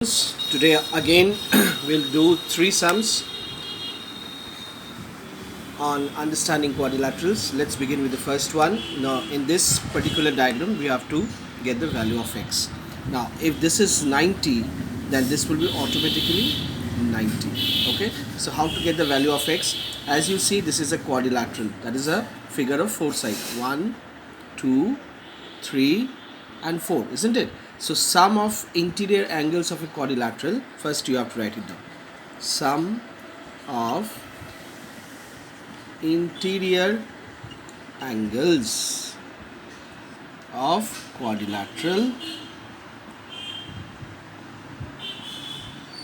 Today again we'll do three sums on understanding quadrilaterals. Let's begin with the first one. Now in this particular diagram we have to get the value of x. Now if this is 90, then this will be automatically 90. Okay, so how to get the value of x? As you see, this is a quadrilateral, that is a figure of four sides, 1, 2, 3 and 4, isn't it? So sum of interior angles of a quadrilateral, first you have to write it down. Sum of interior angles of quadrilateral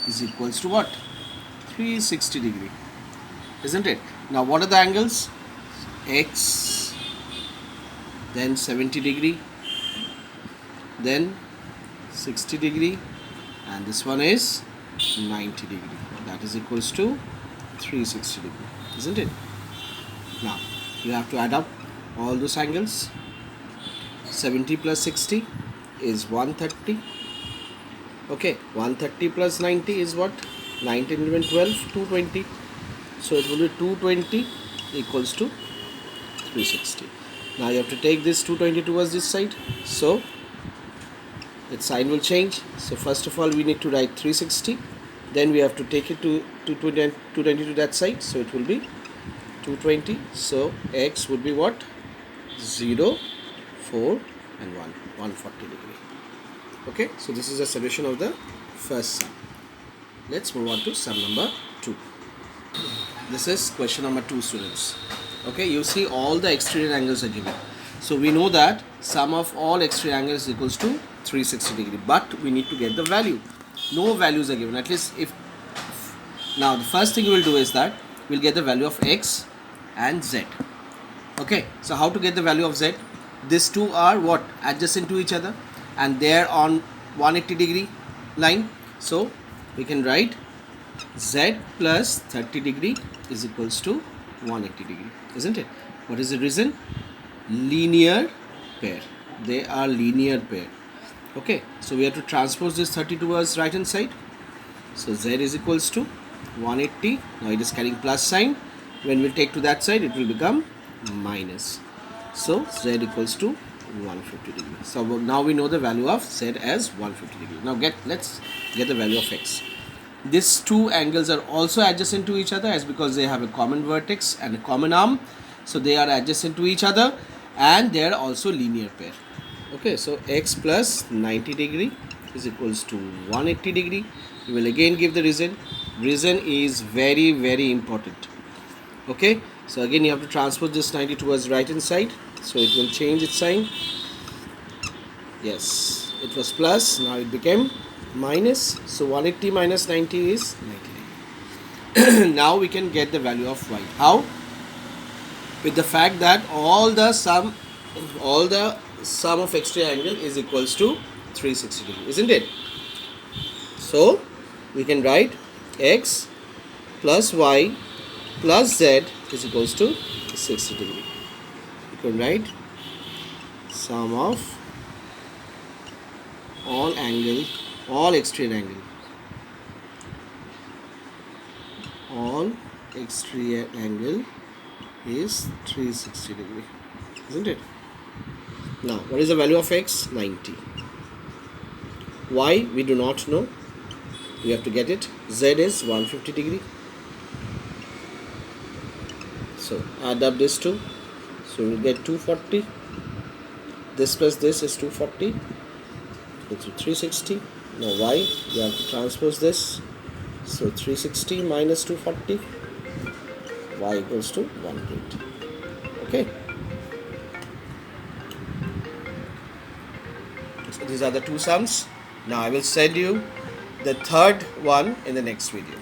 is equals to what? 360 degree, isn't it? Now what are the angles? X, then 70 degree, then 60 degree, and this one is 90 degree. That is equals to 360 degree, isn't it? Now you have to add up all those angles. 70 plus 60 is 130. Okay, 130 plus 90 is what? 19 and 12, 220. So it will be 220 equals to 360. Now you have to take this 220 towards this side, so its sign will change. So first of all we need to write 360, then we have to take it to 220 to that side, so it will be 220. So x would be what? 0, 4 and 1, 140 degree. Okay, so this is a solution of the first sum. Let's move on to sum number 2. This is question number 2, students. Okay, you see all the exterior angles are given. So we know that sum of all exterior angles is equals to 360 degree, but we need to get the value. No values are given. At least if now the first thing we will do is that we'll get the value of x and z. Okay, so how to get the value of z? These two are what? Adjacent to each other, and they are on 180 degree line. So we can write z plus 30 degree is equals to 180 degree, isn't it? What is the reason? Linear pair. They are linear pair. Okay, so we have to transpose this 30 towards right hand side. So z is equals to 180. Now it is carrying plus sign. When we take to that side, it will become minus. So z equals to 150 degree. So now we know the value of z as 150 degree. Now let's get the value of x. These two angles are also adjacent to each other, as because they have a common vertex and a common arm. So they are adjacent to each other, and they are also linear pair. Okay, so x plus 90 degree is equals to 180 degree. We will again give the reason. Reason is very, very important. Okay, so again you have to transpose this 90 towards right hand side, so it will change its sign. Yes, it was plus, now it became minus. So 180 minus 90 is 90. Now we can get the value of y. How? With the fact that all the sum of exterior angle is equals to 360 degree, isn't it? So we can write x plus y plus z is equals to 60 degree. You can write sum of all exterior angle is 360 degree, isn't it? Now what is the value of x? 90. Y we do not know, we have to get it. Z is 150 degree. So add up this two, so we'll get 240. This plus this is 240, equals to 360. Now y, we have to transpose this, so 360 minus 240, y equals to 120. Okay, so these are the two sums. Now I will send you the third one in the next video.